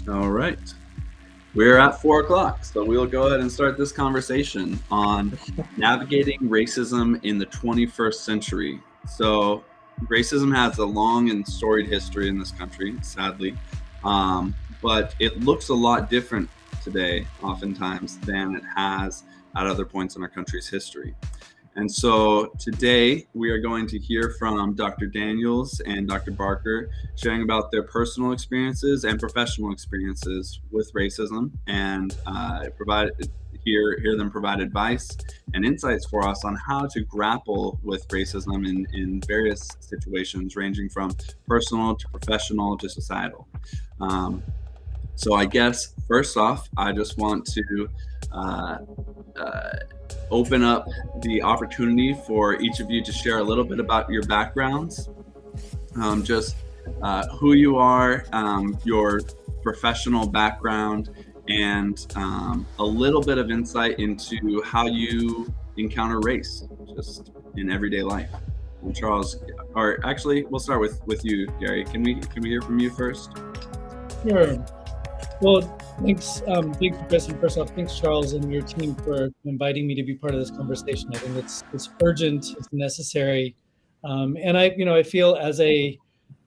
All right. We're at 4 o'clock, so we'll go ahead and start this conversation on navigating racism in the 21st century. So, racism has a long and storied history in this country, sadly, but it looks a lot different today, oftentimes, than it has at other points in our country's history. And so today we are going to hear from Dr. Daniels and Dr. Barker sharing about their personal experiences and professional experiences with racism, and hear them provide advice and insights for us on how to grapple with racism in various situations, ranging from personal to professional to societal. So I guess first off, I just want to open up the opportunity for each of you to share a little bit about your backgrounds, just who you are, your professional background, and a little bit of insight into how you encounter race just in everyday life. And Charles, or actually, we'll start with you, Gary. Can we hear from you first? Sure. Well, thanks, Chris, and first off, thanks, Charles, and your team for inviting me to be part of this conversation. I think it's urgent, it's necessary, and I feel as a,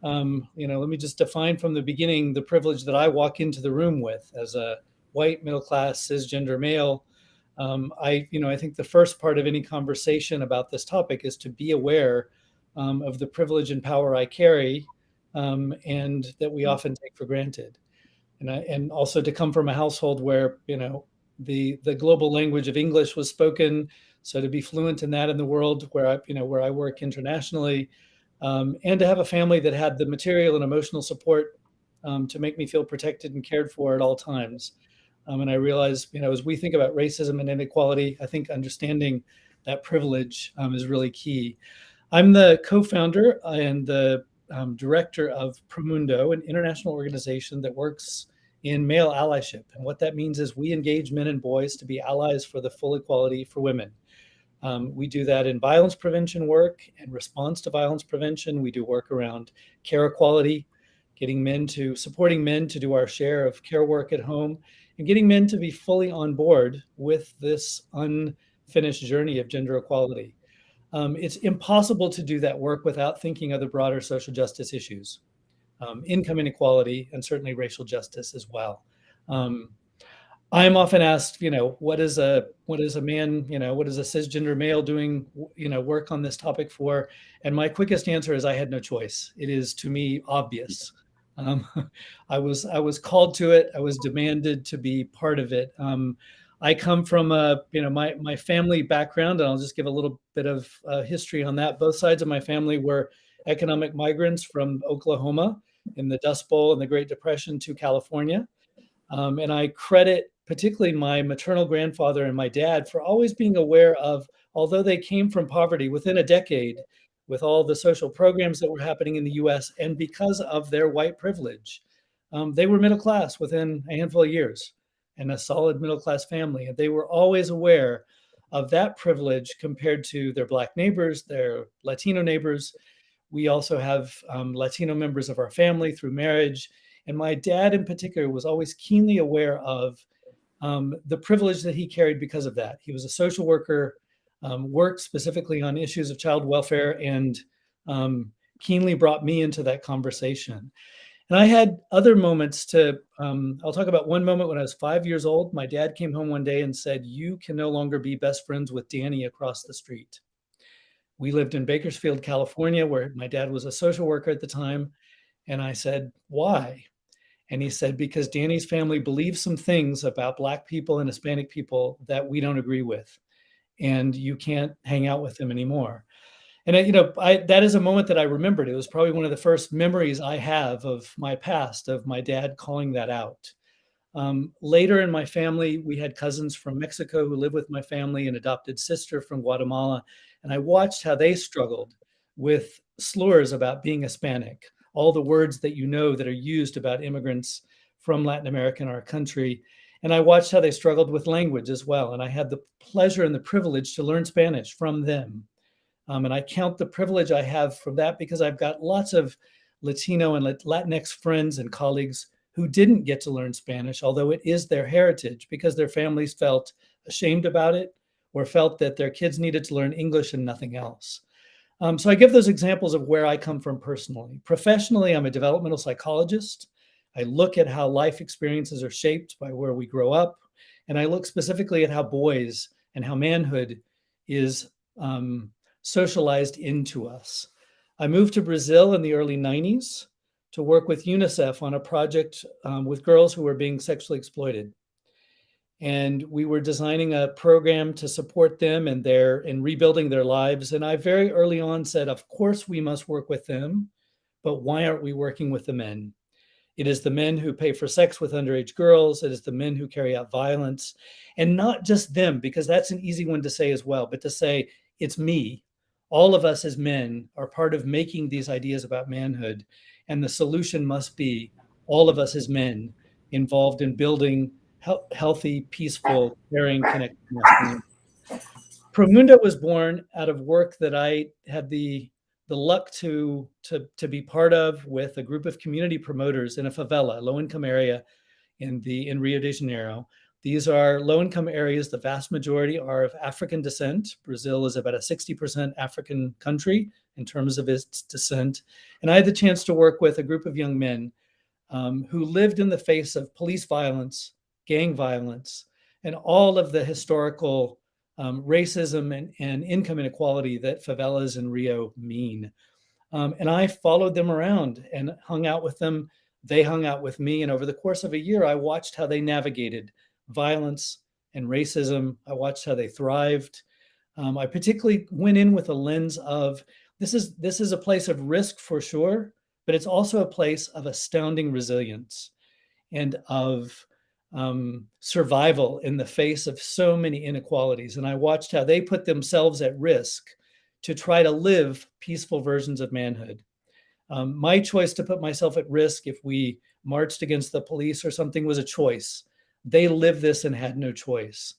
let me just define from the beginning the privilege that I walk into the room with as a white, middle-class, cisgender male. I think the first part of any conversation about this topic is to be aware of the privilege and power I carry, and that we often take for granted. And also to come from a household where, the global language of English was spoken. So to be fluent in that in the world where I work internationally, and to have a family that had the material and emotional support to make me feel protected and cared for at all times. And I realize, as we think about racism and inequality, I think understanding that privilege is really key. I'm the co-founder and the director of Promundo, an international organization that works in male allyship. And what that means is we engage men and boys to be allies for the full equality for women. We do that in violence prevention work and response to violence prevention. We do work around care equality, supporting men to do our share of care work at home, and getting men to be fully on board with this unfinished journey of gender equality. It's impossible to do that work without thinking of the broader social justice issues, income inequality, and certainly racial justice as well. I'm often asked, what is a man, what is a cisgender male doing, work on this topic for? And my quickest answer is I had no choice. It is, to me, obvious. I was called to it. I was demanded to be part of it. I come from my family background, and I'll just give a little bit of history on that. Both sides of my family were economic migrants from Oklahoma in the Dust Bowl and the Great Depression to California. And I credit particularly my maternal grandfather and my dad for always being aware of, although they came from poverty within a decade, with all the social programs that were happening in the US, and because of their white privilege, they were middle class within a handful of years and a solid middle-class family. And they were always aware of that privilege compared to their Black neighbors, their Latino neighbors. We also have Latino members of our family through marriage. And my dad in particular was always keenly aware of the privilege that he carried because of that. He was a social worker, worked specifically on issues of child welfare, and keenly brought me into that conversation. And I had other moments I'll talk about one moment when I was 5 years old. My dad came home one day and said, "You can no longer be best friends with Danny across the street." We lived in Bakersfield, California, where my dad was a social worker at the time. And I said, "Why?" And he said, "Because Danny's family believes some things about Black people and Hispanic people that we don't agree with, and you can't hang out with them anymore." And that is a moment that I remembered. It was probably one of the first memories I have of my past, of my dad calling that out. Later in my family, we had cousins from Mexico who lived with my family, an adopted sister from Guatemala. And I watched how they struggled with slurs about being Hispanic, all the words that that are used about immigrants from Latin America in our country. And I watched how they struggled with language as well. And I had the pleasure and the privilege to learn Spanish from them. And I count the privilege I have from that because I've got lots of Latino and Latinx friends and colleagues who didn't get to learn Spanish, although it is their heritage, because their families felt ashamed about it or felt that their kids needed to learn English and nothing else. So I give those examples of where I come from personally. Professionally, I'm a developmental psychologist. I look at how life experiences are shaped by where we grow up. And I look specifically at how boys and how manhood is socialized into us. I moved to Brazil in the early 90s to work with UNICEF on a project with girls who were being sexually exploited. And we were designing a program to support them in rebuilding their lives. And I very early on said, of course, we must work with them, but why aren't we working with the men? It is the men who pay for sex with underage girls. It is the men who carry out violence, and not just them, because that's an easy one to say as well, but to say it's me. All of us as men are part of making these ideas about manhood. And the solution must be all of us as men involved in building healthy, peaceful, caring, connected masculinity. Promundo was born out of work that I had the luck to be part of with a group of community promoters in a favela, low-income area in Rio de Janeiro. These are low-income areas. The vast majority are of African descent. Brazil is about a 60% African country in terms of its descent. And I had the chance to work with a group of young men who lived in the face of police violence, gang violence, and all of the historical racism and income inequality that favelas in Rio mean. And I followed them around and hung out with them. They hung out with me. And over the course of a year, I watched how they navigated violence and racism. I watched how they thrived. I particularly went in with a lens of this is a place of risk for sure, but it's also a place of astounding resilience and of survival in the face of so many inequalities. And I watched how they put themselves at risk to try to live peaceful versions of manhood. My choice to put myself at risk if we marched against the police or something was a choice. They lived this and had no choice.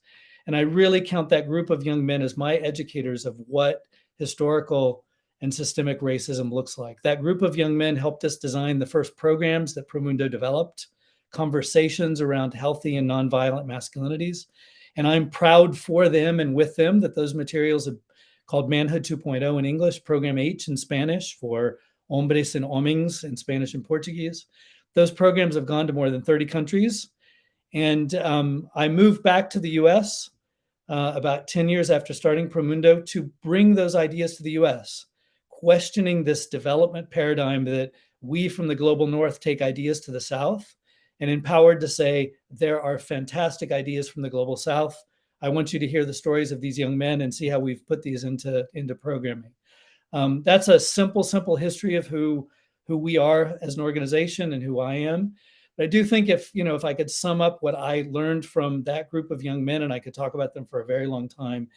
And I really count that group of young men as my educators of what historical and systemic racism looks like. That group of young men helped us design the first programs that Promundo developed, conversations around healthy and nonviolent masculinities. And I'm proud for them and with them that those materials are called Manhood 2.0 in English, Program H in Spanish for Hombres and Homens in Spanish and Portuguese. Those programs have gone to more than 30 countries. And I moved back to the US about 10 years after starting Promundo to bring those ideas to the US, questioning this development paradigm that we from the global north take ideas to the south and empowered to say, there are fantastic ideas from the global south. I want you to hear the stories of these young men and see how we've put these into programming. That's a simple history of who we are as an organization and who I am. But I do think if I could sum up what I learned from that group of young men, and I could talk about them for a very long time,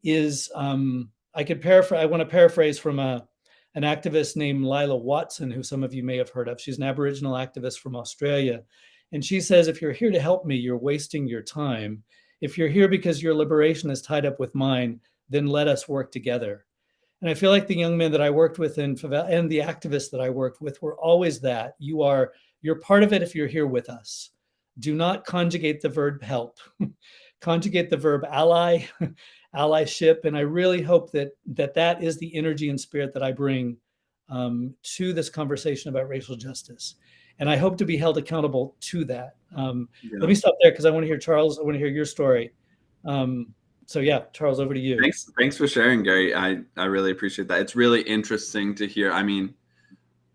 is I want to paraphrase from an activist named Lila Watson, who some of you may have heard of. She's an Aboriginal activist from Australia. And she says, if you're here to help me, you're wasting your time. If you're here because your liberation is tied up with mine, then let us work together. And I feel like the young men that I worked with and the activists that I worked with were always that. You're part of it if you're here with us. Do not conjugate the verb help. Conjugate the verb ally, allyship. And I really hope that is the energy and spirit that I bring to this conversation about racial justice. And I hope to be held accountable to that. Let me stop there because I want to hear Charles. I want to hear your story. So yeah, Charles, over to you. Thanks for sharing, Gary. I really appreciate that. It's really interesting to hear. I mean,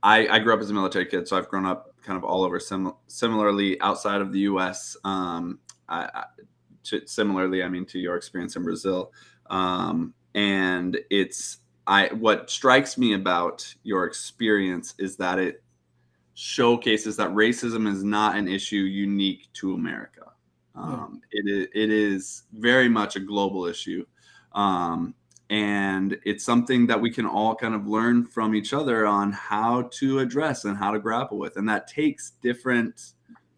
I grew up as a military kid, so I've grown up kind of all over similarly outside of the U.S. Similarly, I mean, to your experience in Brazil. And what strikes me about your experience is that it showcases that racism is not an issue unique to America. It is very much a global issue. And it's something that we can all kind of learn from each other on how to address and how to grapple with. And that takes different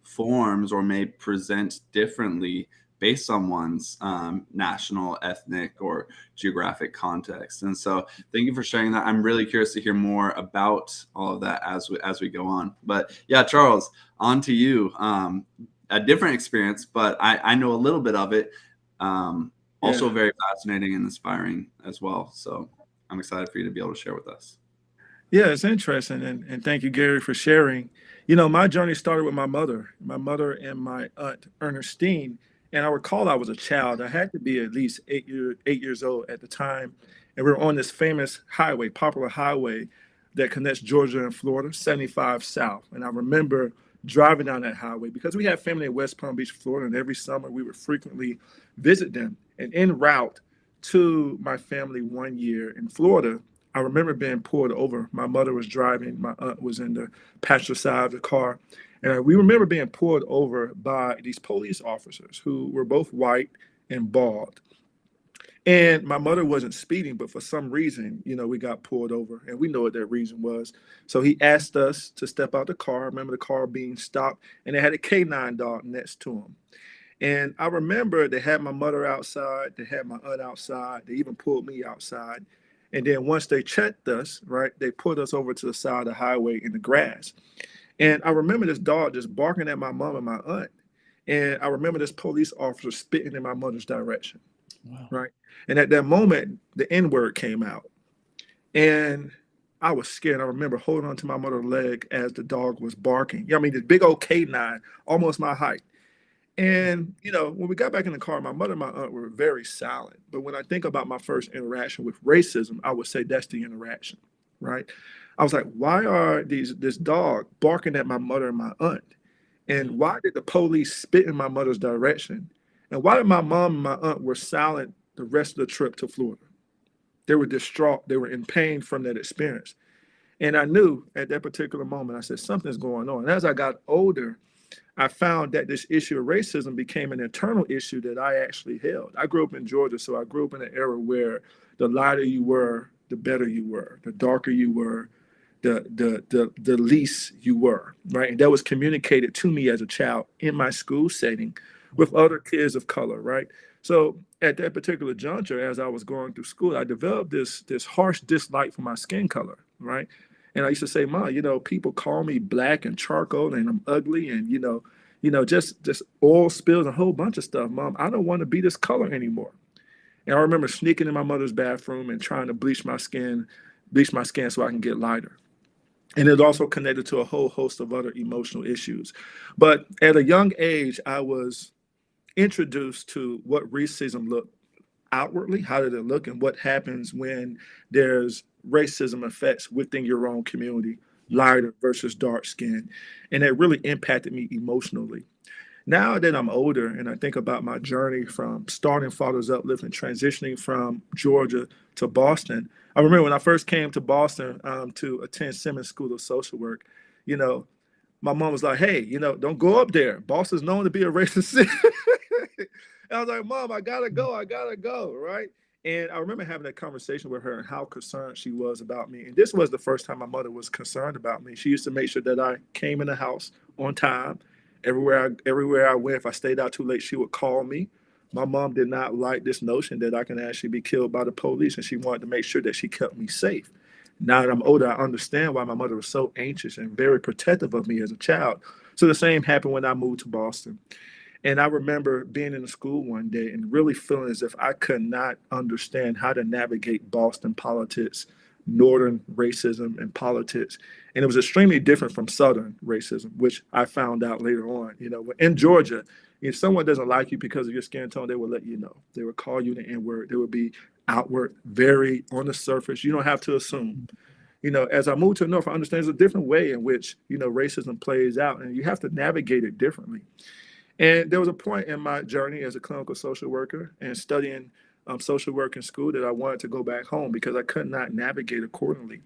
forms or may present differently based on one's national, ethnic, or geographic context. And so thank you for sharing that. I'm really curious to hear more about all of that as we go on. But yeah, Charles, on to you. A different experience, but I know a little bit of it. Also very fascinating and inspiring as well. So I'm excited for you to be able to share with us. Yeah, it's interesting. And thank you, Gary, for sharing. You know, my journey started with my mother and my aunt, Ernestine. And I recall I was a child. I had to be at least 8 years old at the time. And we were on this famous highway, popular highway that connects Georgia and Florida, 75 South. And I remember driving down that highway because we had family in West Palm Beach, Florida. And every summer we would frequently visit them. And en route to my family one year in Florida, I remember being pulled over. My mother was driving. My aunt was in the passenger side of the car. And we remember being pulled over by these police officers who were both white and bald. And my mother wasn't speeding, but for some reason, you know, we got pulled over. And we know what that reason was. So he asked us to step out the car. I remember the car being stopped, and they had a canine dog next to him. And I remember they had my mother outside. They had my aunt outside. They even pulled me outside. And then once they checked us, right, they put us over to the side of the highway in the grass. And I remember this dog just barking at my mom and my aunt. And I remember this police officer spitting in my mother's direction. Wow. Right. And at that moment, the N-word came out. And I was scared. I remember holding on to my mother's leg as the dog was barking. You know, I mean, this big old canine, almost my height. And, you know, when we got back in the car, my mother and my aunt were very silent. But when I think about my first interaction with racism, I would say that's the interaction, right? I was like, why are this dog barking at my mother and my aunt? And why did the police spit in my mother's direction? And why did my mom and my aunt were silent the rest of the trip to Florida? They were distraught. They were in pain from that experience. And I knew at that particular moment, I said, something's going on. And as I got older, I found that this issue of racism became an internal issue that I actually held. I grew up in Georgia, so I grew up in an era where the lighter you were, the better you were, the darker you were, the least you were, right? And that was communicated to me as a child in my school setting with other kids of color, right? So at that particular juncture, as I was going through school, I developed this harsh dislike for my skin color, right? And I used to say, Mom, you know, people call me black and charcoal and I'm ugly and, you know, just oil spills and a whole bunch of stuff. Mom, I don't want to be this color anymore. And I remember sneaking in my mother's bathroom and trying to bleach my skin so I can get lighter. And it also connected to a whole host of other emotional issues. But at a young age, I was introduced to what racism looked outwardly. How did it look and what happens when there's racism effects within your own community, lighter versus dark skin. And it really impacted me emotionally. Now that I'm older and I think about my journey from starting Fathers Uplift and transitioning from Georgia to Boston, I remember when I first came to Boston to attend Simmons School of Social Work, you know, my mom was like, hey, you know, don't go up there. Boston's known to be a racist city. And I was like, Mom, I gotta go, right? And I remember having that conversation with her and how concerned she was about me. And this was the first time my mother was concerned about me. She used to make sure that I came in the house on time. Everywhere I went, if I stayed out too late, she would call me. My mom did not like this notion that I can actually be killed by the police, and she wanted to make sure that she kept me safe. Now that I'm older, I understand why my mother was so anxious and very protective of me as a child. So the same happened when I moved to Boston. And I remember being in the school one day and really feeling as if I could not understand how to navigate Boston politics, Northern racism and politics. And it was extremely different from Southern racism, which I found out later on. You know, in Georgia, if someone doesn't like you because of your skin tone, they will let you know. They will call you the N-word. They will be outward, very on the surface. You don't have to assume. You know, as I moved to the North, I understand there's a different way in which, you know, racism plays out, and you have to navigate it differently. And there was a point in my journey as a clinical social worker and studying social work in school that I wanted to go back home because I could not navigate accordingly.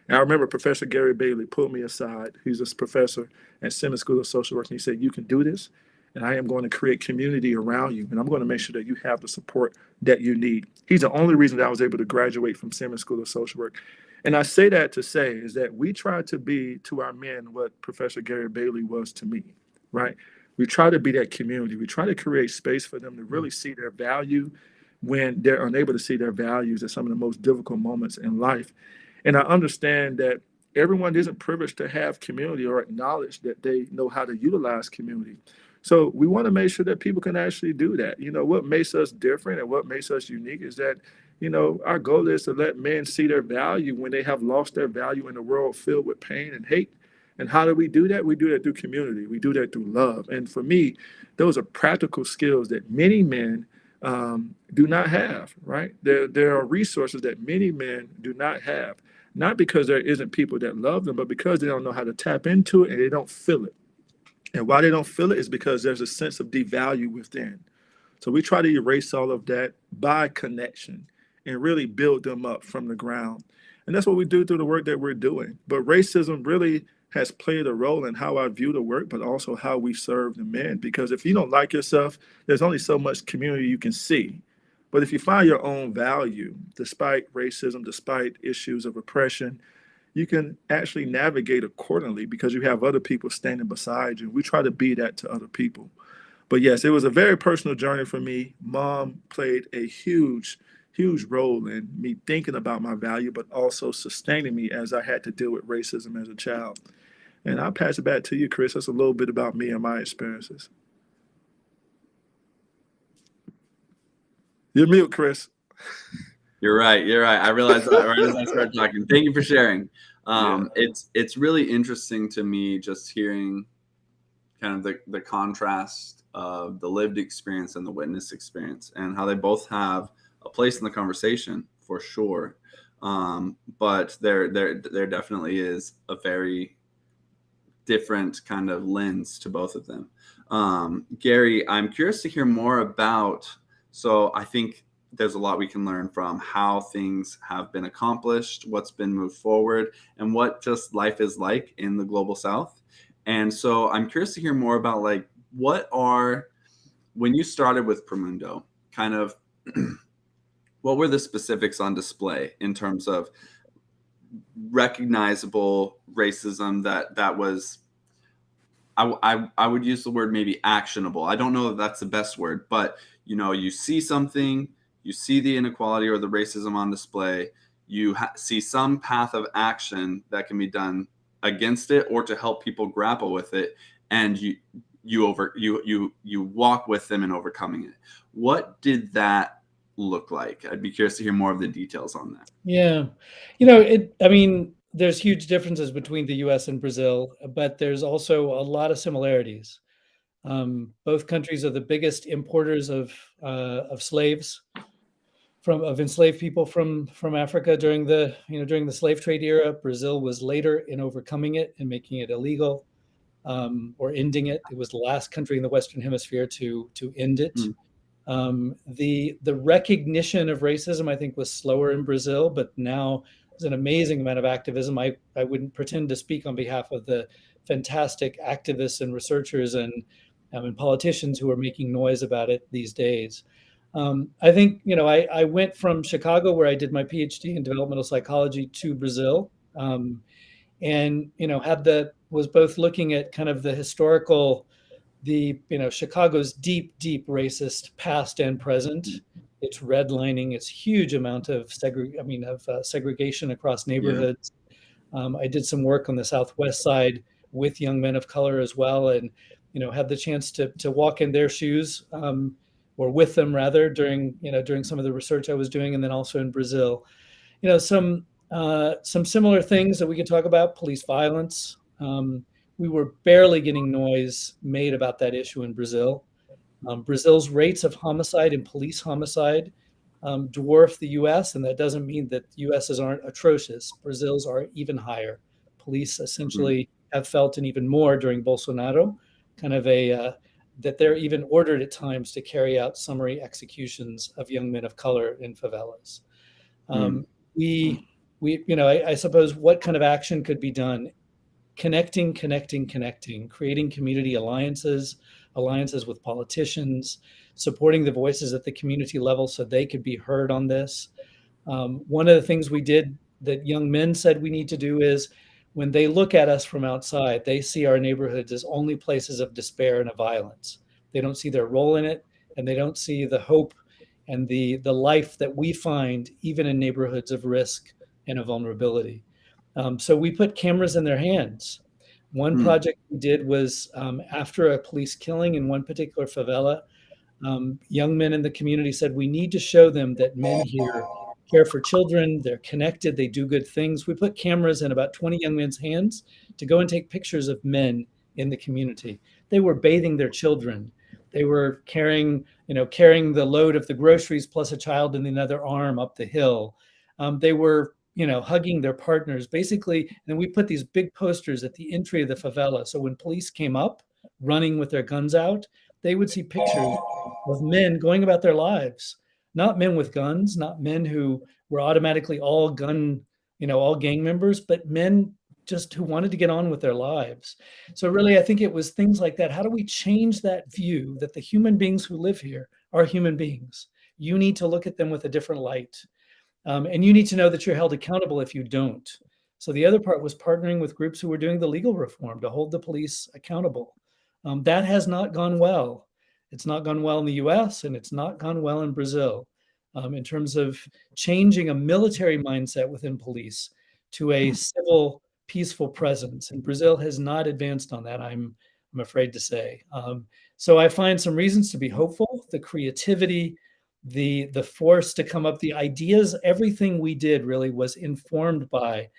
And I remember Professor Gary Bailey pulled me aside. He's a professor at Simmons School of Social Work. And he said, you can do this. And I am going to create community around you. And I'm going to make sure that you have the support that you need. He's the only reason that I was able to graduate from Simmons School of Social Work. And I say that to say is that we try to be to our men what Professor Gary Bailey was to me, right? We try to be that community. We try to create space for them to really see their value when they're unable to see their values at some of the most difficult moments in life. And I understand that everyone isn't privileged to have community or acknowledge that they know how to utilize community. So we want to make sure that people can actually do that. What makes us different and what makes us unique is that, our goal is to let men see their value when they have lost their value in a world filled with pain and hate. And how do we do that? We do that through community. We do that through love. And for me, those are practical skills that many men do not have, right? There are resources that many men do not have, not because there isn't people that love them, but because they don't know how to tap into it and they don't feel it. And why they don't feel it is because there's a sense of devalue within. So we try to erase all of that by connection and really build them up from the ground. And that's what we do through the work that we're doing. But racism really has played a role in how I view the work, but also how we serve the men. Because if you don't like yourself, there's only so much community you can see. But if you find your own value, despite racism, despite issues of oppression, you can actually navigate accordingly because you have other people standing beside you. We try to be that to other people. But yes, it was a very personal journey for me. Mom played a huge role in me thinking about my value, but also sustaining me as I had to deal with racism as a child. And I'll pass it back to you, Chris. That's a little bit about me and my experiences. You're mute, Chris. You're right. I realized that right as I started talking. Thank you for sharing. It's really interesting to me just hearing kind of the contrast of the lived experience and the witness experience and how they both have a place in the conversation for sure. But there definitely is a very different kind of lens to both of them. Gary, I'm curious to hear more about, so I think there's a lot we can learn from how things have been accomplished, what's been moved forward, and what just life is like in the global South. And so I'm curious to hear more about when you started with Promundo, kind of what were the specifics on display in terms of recognizable racism that was, I would use the word maybe actionable. I don't know if that's the best word, but you see something, you see the inequality or the racism on display, you see some path of action that can be done against it or to help people grapple with it, and you walk with them in overcoming it. What did that look like? I'd be curious to hear more of the details on that. Yeah, there's huge differences between the U.S. and Brazil, but there's also a lot of similarities. Both countries are the biggest importers of slaves, of enslaved people from Africa during the slave trade era. Brazil was later in overcoming it and making it illegal, or ending it. It was the last country in the Western Hemisphere to end it. The recognition of racism, I think, was slower in Brazil, but now there's an amazing amount of activism. I wouldn't pretend to speak on behalf of the fantastic activists and researchers and politicians who are making noise about it these days. I think, I went from Chicago, where I did my PhD in developmental psychology, to Brazil, and, was both looking at kind of the historical, Chicago's deep racist past and present, its redlining, its huge amount of segregation across neighborhoods. Yeah. I did some work on the Southwest side with young men of color as well, and had the chance to walk in their shoes, or with them rather, during some of the research I was doing, and then also in Brazil. Some similar things that we could talk about: police violence. We were barely getting noise made about that issue in Brazil. Brazil's rates of homicide and police homicide dwarf the U.S., and that doesn't mean that U.S.'s aren't atrocious. Brazil's are even higher. Police essentially have felt, and even more during Bolsonaro, kind of that they're even ordered at times to carry out summary executions of young men of color in favelas. I suppose what kind of action could be done? Connecting, creating community alliances with politicians, supporting the voices at the community level so they could be heard on this. One of the things we did that young men said we need to do is when they look at us from outside, they see our neighborhoods as only places of despair and of violence. They don't see their role in it, and they don't see the hope and the life that we find even in neighborhoods of risk and of vulnerability. So we put cameras in their hands. One project we did was after a police killing in one particular favela, young men in the community said, we need to show them that men here care for children, they're connected, they do good things. We put cameras in about 20 young men's hands to go and take pictures of men in the community. They were bathing their children. They were carrying the load of the groceries plus a child in another arm up the hill. They were, hugging their partners, basically. And we put these big posters at the entry of the favela. So when police came up, running with their guns out, they would see pictures of men going about their lives, not men with guns, not men who were automatically all gang members, but men just who wanted to get on with their lives. So really, I think it was things like that. How do we change that view that the human beings who live here are human beings? You need to look at them with a different light. And you need to know that you're held accountable if you don't. So the other part was partnering with groups who were doing the legal reform to hold the police accountable. That has not gone well. It's not gone well in the US, and it's not gone well in Brazil in terms of changing a military mindset within police to a civil, peaceful presence. And Brazil has not advanced on that, I'm afraid to say. So I find some reasons to be hopeful. The creativity, the force to come up, the ideas, everything we did really was informed by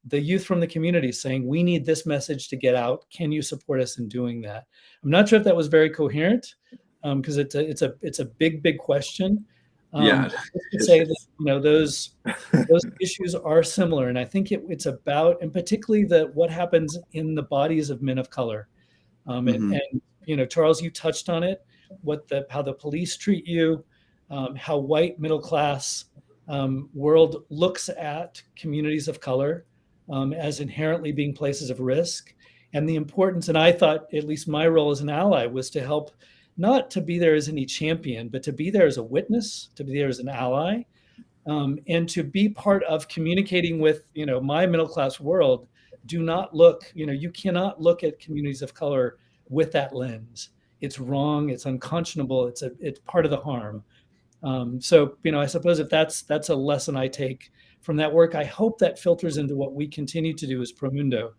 the youth from the community saying, we need this message to get out. Can you support us in doing that? I'm not sure if that was very coherent, because it's a big question. Yeah, to say that those issues are similar, and I think it's about, and particularly what happens in the bodies of men of color. And Charles, you touched on it. How the police treat you, how white middle class world looks at communities of color as inherently being places of risk, and the importance. And I thought, at least my role as an ally was to help, not to be there as any champion, but to be there as a witness, to be there as an ally, and to be part of communicating with, my middle class world. Do not look, you cannot look at communities of color with that lens. It's wrong. It's unconscionable. It's part of the harm. So, I suppose if that's a lesson I take from that work, I hope that filters into what we continue to do as Promundo,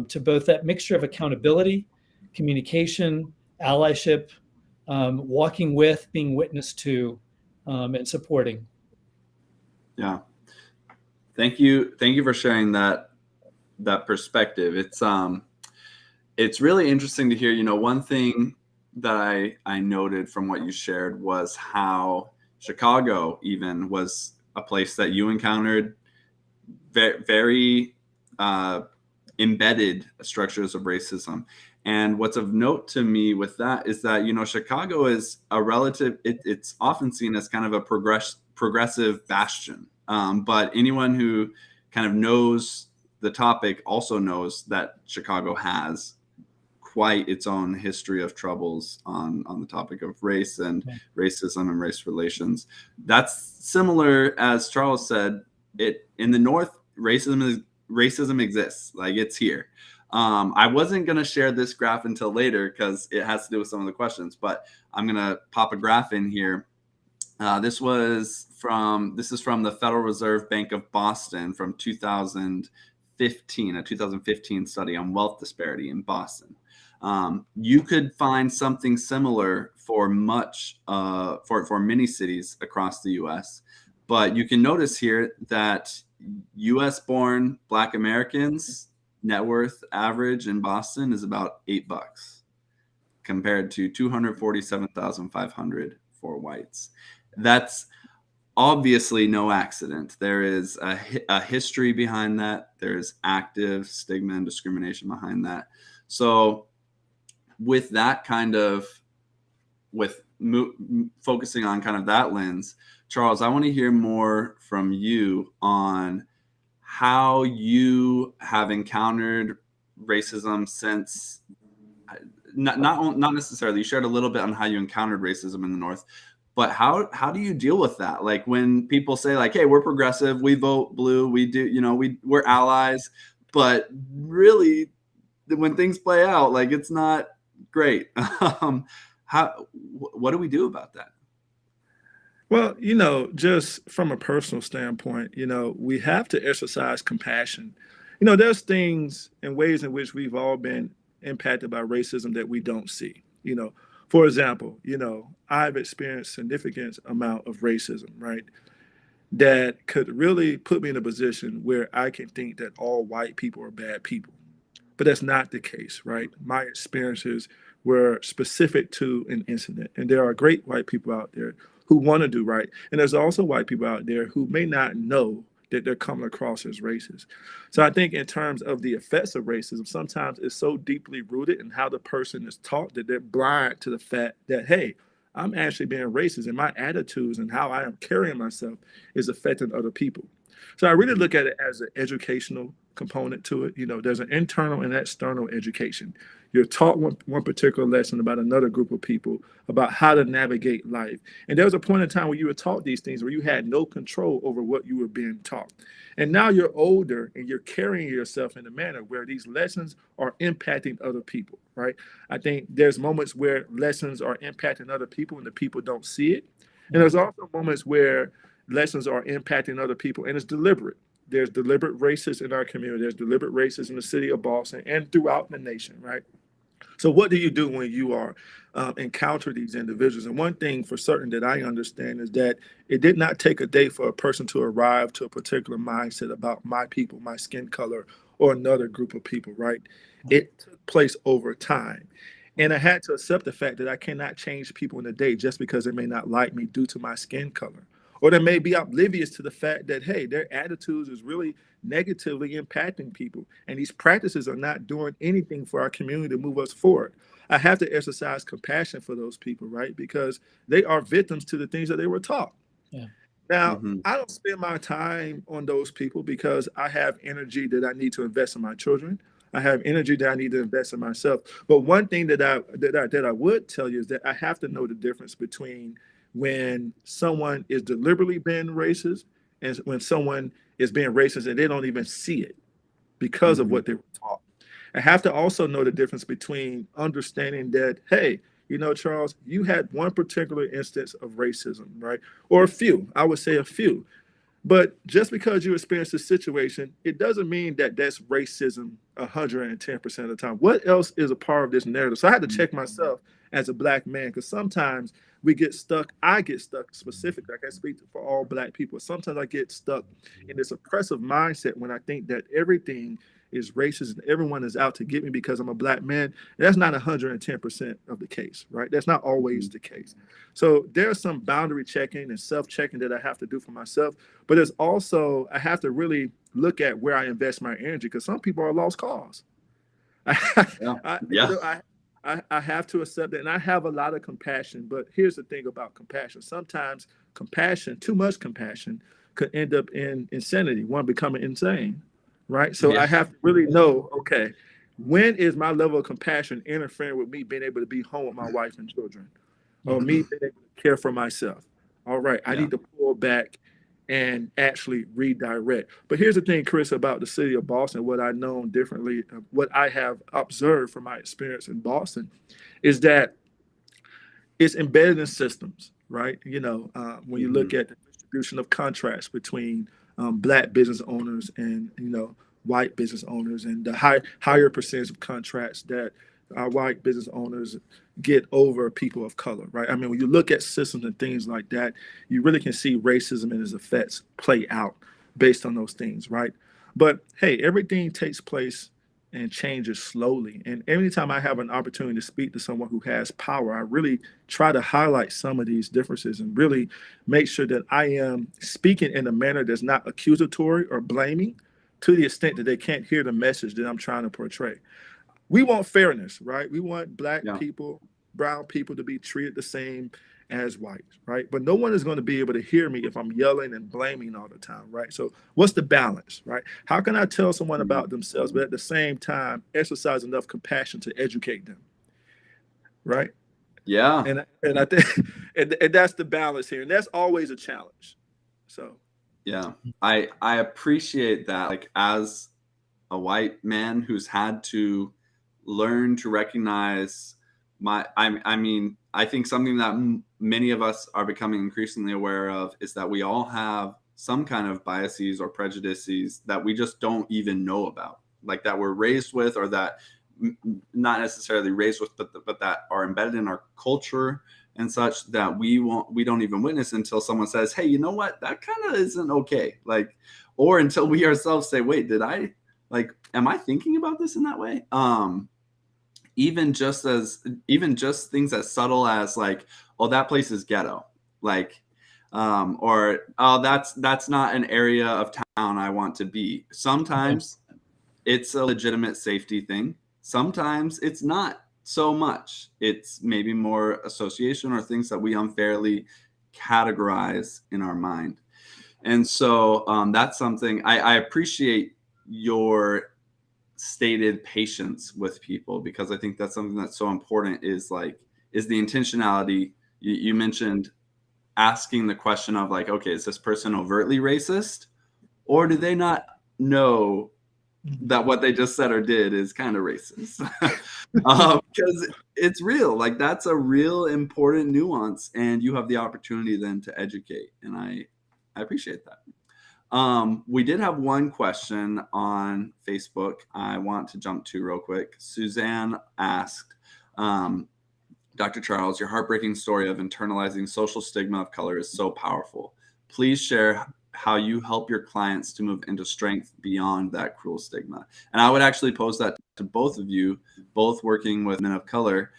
to both that mixture of accountability, communication, allyship, walking with, being witness to, and supporting. Yeah. Thank you for sharing that perspective. It's really interesting to hear. One thing that I noted from what you shared was how Chicago even was a place that you encountered very embedded structures of racism. And what's of note to me with that is that, Chicago is it's often seen as kind of a progressive bastion. But anyone who kind of knows the topic also knows that Chicago has quite its own history of troubles on the topic of race and racism and race relations. That's similar, as Charles said, in the North, racism exists, like it's here. I wasn't going to share this graph until later because it has to do with some of the questions, but I'm going to pop a graph in here. This is from the Federal Reserve Bank of Boston from 2015, a 2015 study on wealth disparity in Boston. You could find something similar for many cities across the U.S., but you can notice here that U.S.-born Black Americans' net worth average in Boston is about $8, compared to $247,500 for whites. That's obviously no accident. There is a history behind that. There's active stigma and discrimination behind that. So with that focusing on kind of that lens, Charles, I want to hear more from you on how you have encountered racism since, not necessarily, you shared a little bit on how you encountered racism in the North, but how do you deal with that? Like when people say like, hey, we're progressive, we vote blue, we do, we're allies, but really, when things play out, like, it's not great. What do we do about that? Well, just from a personal standpoint, we have to exercise compassion. There's things and ways in which we've all been impacted by racism that we don't see. For example, I've experienced significant amount of racism, right? That could really put me in a position where I can think that all white people are bad people. But that's not the case, right? My experiences were specific to an incident. And there are great white people out there who want to do right. And there's also white people out there who may not know that they're coming across as racist. So I think in terms of the effects of racism, sometimes it's so deeply rooted in how the person is taught that they're blind to the fact that, hey, I'm actually being racist, and my attitudes and how I am carrying myself is affecting other people. So I really look at it as an educational component to it. There's an internal and external education. You're taught one particular lesson about another group of people, about how to navigate life. And there was a point in time where you were taught these things where you had no control over what you were being taught. And now you're older and you're carrying yourself in a manner where these lessons are impacting other people, right? I think there's moments where lessons are impacting other people and the people don't see it. And there's also moments where lessons are impacting other people and it's deliberate. There's deliberate racists in our community. There's deliberate racists in the city of Boston and throughout the nation, right? So what do you do when you are encounter these individuals? And one thing for certain that I understand is that it did not take a day for a person to arrive to a particular mindset about my people, my skin color, or another group of people, right? It took place over time. And I had to accept the fact that I cannot change people in a day just because they may not like me due to my skin color. Or they may be oblivious to the fact that, hey, their attitudes is really negatively impacting people. And these practices are not doing anything for our community to move us forward. I have to exercise compassion for those people, right? Because they are victims to the things that they were taught. Yeah. Now, I don't spend my time on those people because I have energy that I need to invest in my children. I have energy that I need to invest in myself. But one thing that I would tell you is that I have to know the difference between when someone is deliberately being racist and when someone is being racist and they don't even see it because of what they were taught. I have to also know the difference between understanding that, hey, Charles, you had one particular instance of racism, right? Or a few, I would say a few. But just because you experience a situation, it doesn't mean that that's racism 110% of the time. What else is a part of this narrative? So I had to check myself as a Black man, because sometimes we get stuck. I get stuck specifically. I can't speak for all Black people. Sometimes I get stuck in this oppressive mindset when I think that everything is racist and everyone is out to get me because I'm a Black man. That's not 110% of the case, right? That's not always the case. So there's some boundary checking and self-checking that I have to do for myself. But it's also, I have to really look at where I invest my energy, because some people are lost cause. I have to accept that. And I have a lot of compassion. But here's the thing about compassion. Sometimes compassion, too much compassion, could end up in insanity, one becoming insane. Right. So I have to really know, okay, when is my level of compassion interfering with me being able to be home with my wife and children, or me being able to care for myself? All right, I need to pull back and actually redirect. But here's the thing, Chris, about the city of Boston, what I've known differently, what I have observed from my experience in Boston is that it's embedded in systems, right? When you look at the distribution of contracts between Black business owners and white business owners, and the higher percentage of contracts that our white business owners get over people of color, right? I mean, when you look at systems and things like that, you really can see racism and its effects play out based on those things, right? But hey, everything takes place and changes slowly. And every time I have an opportunity to speak to someone who has power, I really try to highlight some of these differences and really make sure that I am speaking in a manner that's not accusatory or blaming, to the extent that they can't hear the message that I'm trying to portray. We want fairness, right? We want Black people, brown people to be treated the same as whites, right? But no one is going to be able to hear me if I'm yelling and blaming all the time, right? So what's the balance, right? How can I tell someone about themselves, but at the same time exercise enough compassion to educate them, right? Yeah. And I think and that's the balance here, and that's always a challenge. So yeah, I appreciate that. Like, as a white man who's had to learn to recognize I think something that many of us are becoming increasingly aware of is that we all have some kind of biases or prejudices that we just don't even know about, like that we're raised with, or that not necessarily raised with, but that are embedded in our culture and such, that we don't even witness until someone says, hey, you know what, that kind of isn't okay. Like, or until we ourselves say, wait, am I thinking about this in that way? Even just things as subtle as like, oh, that place is ghetto, like, or oh, that's not an area of town I want to be. Sometimes it's a legitimate safety thing. Sometimes it's not so much. It's maybe more association or things that we unfairly categorize in our mind. And so that's something I appreciate your stated patience with people, because I think that's something that's so important, is the intentionality. You mentioned asking the question of like, okay, is this person overtly racist, or do they not know that what they just said or did is kind of racist? Because it's real. Like, that's a real important nuance, and you have the opportunity then to educate, and I appreciate that. We did have one question on Facebook I want to jump to real quick. Suzanne asked, Dr. Charles, your heartbreaking story of internalizing social stigma of color is so powerful. Please share how you help your clients to move into strength beyond that cruel stigma. And I would actually pose that to both of you, both working with men of color.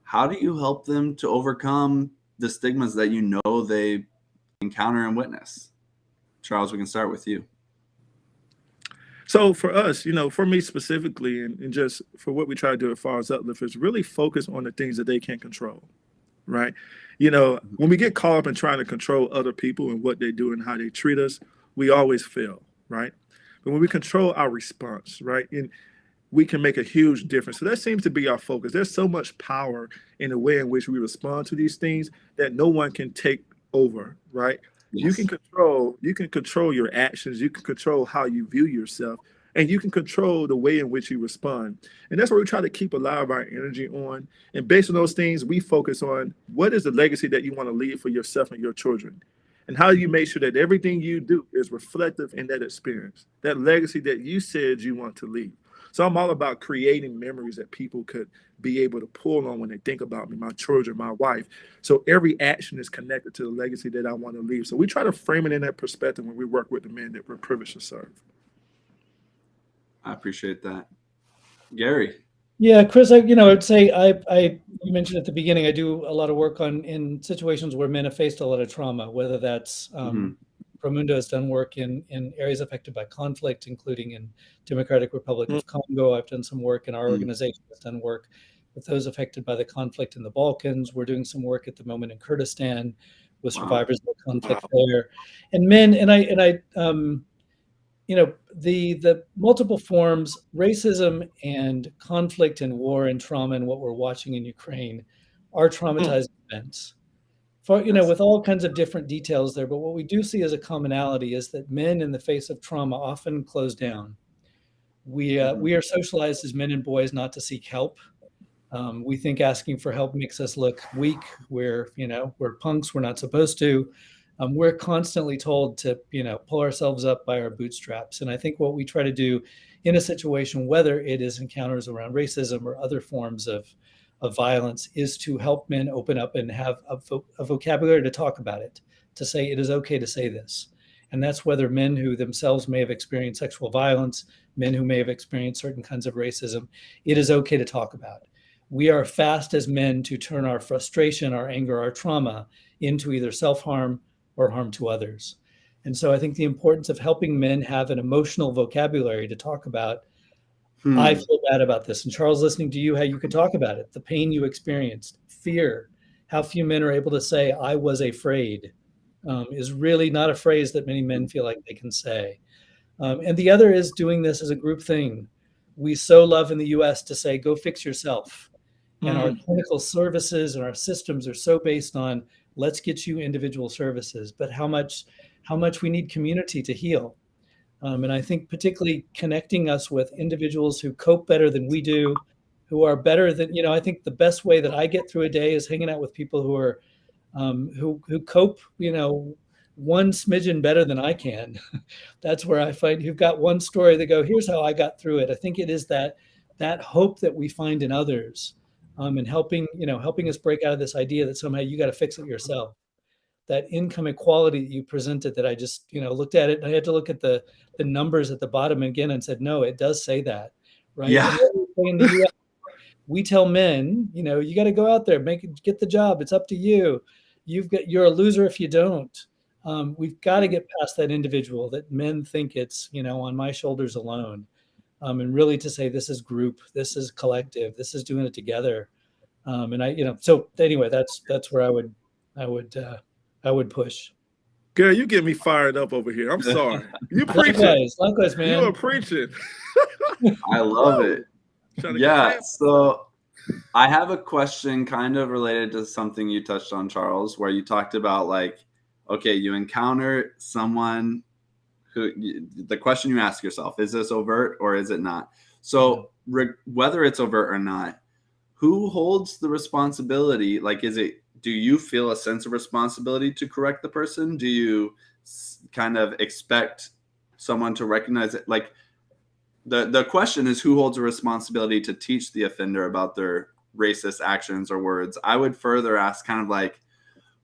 How do you help them to overcome the stigmas that you know they encounter and witness? Charles, we can start with you. So for us, for me specifically, and just for what we try to do as far as UpLift, is really focus on the things that they can't control, right? When we get caught up in trying to control other people and what they do and how they treat us, we always fail, right? But when we control our response, right, and we can make a huge difference. So that seems to be our focus. There's so much power in the way in which we respond to these things that no one can take over, right? Yes. You can control your actions, you can control how you view yourself, and you can control the way in which you respond. And that's what we try to keep a lot of our energy on. And based on those things, we focus on what is the legacy that you want to leave for yourself and your children. And how do you make sure that everything you do is reflective in that experience, that legacy that you said you want to leave. So I'm all about creating memories that people could be able to pull on when they think about me, my children, my wife. So every action is connected to the legacy that I want to leave. So we try to frame it in that perspective when we work with the men that we're privileged to serve. I appreciate that. Gary. Yeah, Chris, I would say you mentioned at the beginning, I do a lot of work in situations where men have faced a lot of trauma, whether that's Promundo has done work in areas affected by conflict, including in Democratic Republic of Congo. I've done some work, and our organization has done work with those affected by the conflict in the Balkans. We're doing some work at the moment in Kurdistan with survivors of the conflict there. And men, the multiple forms, racism and conflict and war and trauma, and what we're watching in Ukraine are traumatizing events. With all kinds of different details there. But what we do see as a commonality is that men in the face of trauma often close down. We are socialized as men and boys not to seek help. We think asking for help makes us look weak. We're punks. We're not supposed to. We're constantly told to, pull ourselves up by our bootstraps. And I think what we try to do in a situation, whether it is encounters around racism or other forms of violence, is to help men open up and have a vocabulary to talk about it, to say it is okay to say this. And that's whether men who themselves may have experienced sexual violence, men who may have experienced certain kinds of racism, it is okay to talk about. We are fast as men to turn our frustration, our anger, our trauma into either self-harm or harm to others. And so I think the importance of helping men have an emotional vocabulary to talk about, I feel bad about this. And Charles, listening to you, how you can talk about it, the pain you experienced, fear, how few men are able to say, I was afraid, is really not a phrase that many men feel like they can say. And the other is doing this as a group thing. We so love in the US to say, go fix yourself. And our clinical services and our systems are so based on, let's get you individual services, but how much we need community to heal. And I think particularly connecting us with individuals who cope better than we do, who are better than, I think the best way that I get through a day is hanging out with people who are, who cope, one smidgen better than I can. That's where I find who've got one story that go, here's how I got through it. I think it is that hope that we find in others, and helping us break out of this idea that somehow you got to fix it yourself. That income equality that you presented, that I just looked at it, and I had to look at the numbers at the bottom again and said, no, it does say that, right? Yeah. And in the US, we tell men, you got to go out there, get the job. It's up to you. You're a loser if you don't. We've got to get past that individual that men think it's, on my shoulders alone. And really to say, this is group, this is collective, this is doing it together. And so anyway, that's where I would push. Girl, you get me fired up over here. I'm sorry. You preaching. Likewise, man. You are preaching. I love it. Yeah. So I have a question kind of related to something you touched on, Charles, where you talked about okay, you encounter someone who, the question you ask yourself, is this overt or is it not? So whether it's overt or not, who holds the responsibility? Do you feel a sense of responsibility to correct the person? Do you kind of expect someone to recognize it? The question is, who holds a responsibility to teach the offender about their racist actions or words? I would further ask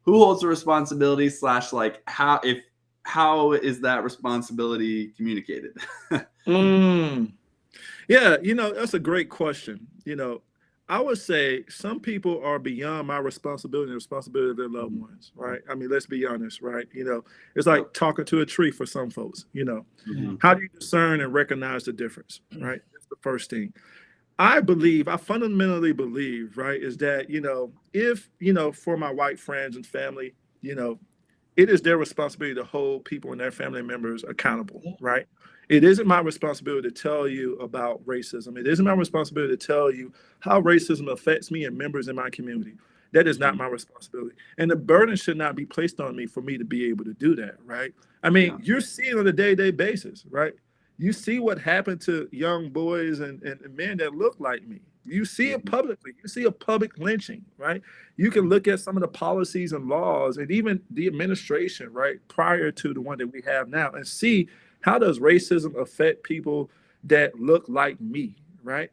who holds the responsibility / how is that responsibility communicated? Yeah, that's a great question. I would say some people are beyond my responsibility and the responsibility of their loved ones, right? I mean, let's be honest, right? It's like talking to a tree for some folks, How do you discern and recognize the difference, right? That's the first thing. I fundamentally believe, right, is that, if, for my white friends and family, it is their responsibility to hold people and their family members accountable, right? It isn't my responsibility to tell you about racism. It isn't my responsibility to tell you how racism affects me and members in my community. That is not my responsibility. And the burden should not be placed on me for me to be able to do that, right? I mean, you're seeing on a day-to-day basis, right? You see what happened to young boys and men that look like me. You see it publicly. You see a public lynching, right? You can look at some of the policies and laws and even the administration, right, prior to the one that we have now, and see how does racism affect people that look like me, right?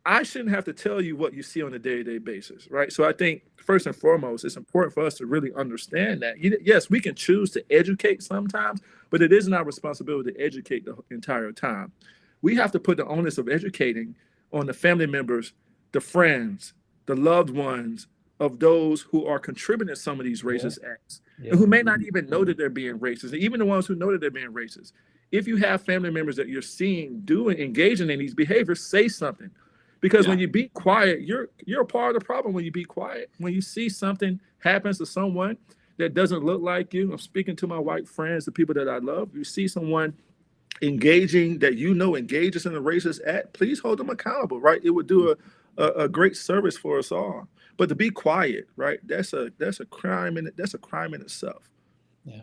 I shouldn't have to tell you what you see on a day-to-day basis, right? So I think first and foremost, it's important for us to really understand that. Yes, we can choose to educate sometimes, but it isn't our responsibility to educate the entire time. We have to put the onus of educating on the family members, the friends, the loved ones of those who are contributing to some of these racist acts, and who may not even know that they're being racist, and even the ones who know that they're being racist. If you have family members that you're seeing engaging in these behaviors, say something. Because when you be quiet, you're a part of the problem. When you be quiet, when you see something happens to someone that doesn't look like you, I'm speaking to my white friends, the people that I love, you see someone engaging that engages in a racist act, please hold them accountable, right? It would do a great service for us all. But to be quiet, right? That's a crime, and that's a crime in itself. Yeah.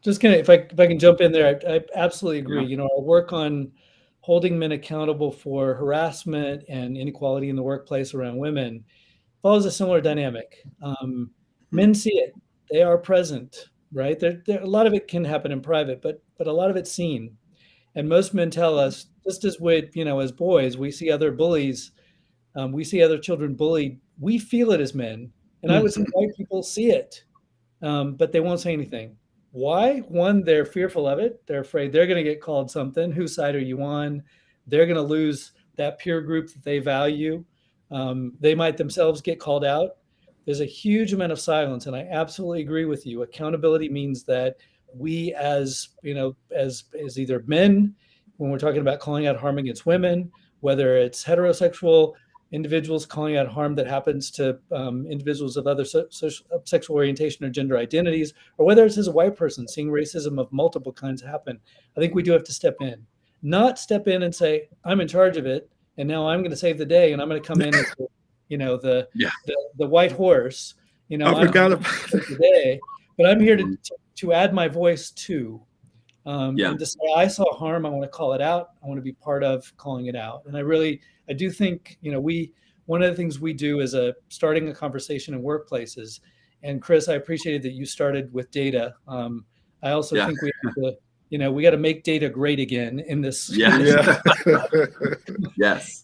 Just gonna, if I can jump in there, I absolutely agree. Our work on holding men accountable for harassment and inequality in the workplace around women follows a similar dynamic. Men see it; they are present, right? There, a lot of it can happen in private, but a lot of it's seen. And most men tell us, just as we, as boys, we see other bullies, we see other children bullied, we feel it as men. And I would say white people see it, but they won't say anything. Why? One, they're fearful of it. They're afraid they're going to get called something. Whose side are you on? They're going to lose that peer group that they value. They might themselves get called out. There's a huge amount of silence, and I absolutely agree with you. Accountability means that we, as either men, when we're talking about calling out harm against women, whether it's heterosexual individuals calling out harm that happens to individuals of other sexual orientation or gender identities, or whether it's as a white person seeing racism of multiple kinds happen, I think we do have to step in. Not step in and say, I'm in charge of it, and now I'm going to save the day, and I'm going to come in as the white horse. I forgot about today, but I'm here to add my voice to. And to say, I saw harm, I want to call it out. I want to be part of calling it out. And I do think, one of the things we do is starting a conversation in workplaces. And Chris, I appreciated that you started with data. I also think we have to, we got to make data great again in this. Yes.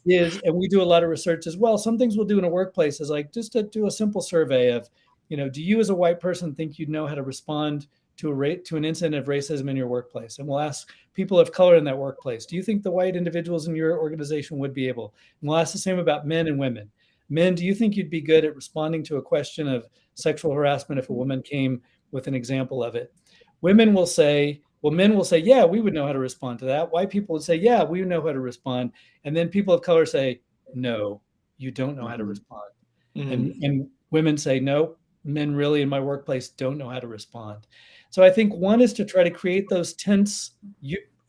And we do a lot of research as well. Some things we'll do in a workplace is like just to do a simple survey of, do you as a white person think you'd know how to respond to an incident of racism in your workplace? And we'll ask people of color in that workplace, do you think the white individuals in your organization would be able? And we'll ask the same about men and women. Men, do you think you'd be good at responding to a question of sexual harassment if a woman came with an example of it? Women will say, men will say, yeah, we would know how to respond to that. White people would say, yeah, we know how to respond. And then people of color say, no, you don't know how to respond. And women say, no, men really in my workplace don't know how to respond. So I think one is to try to create those tense,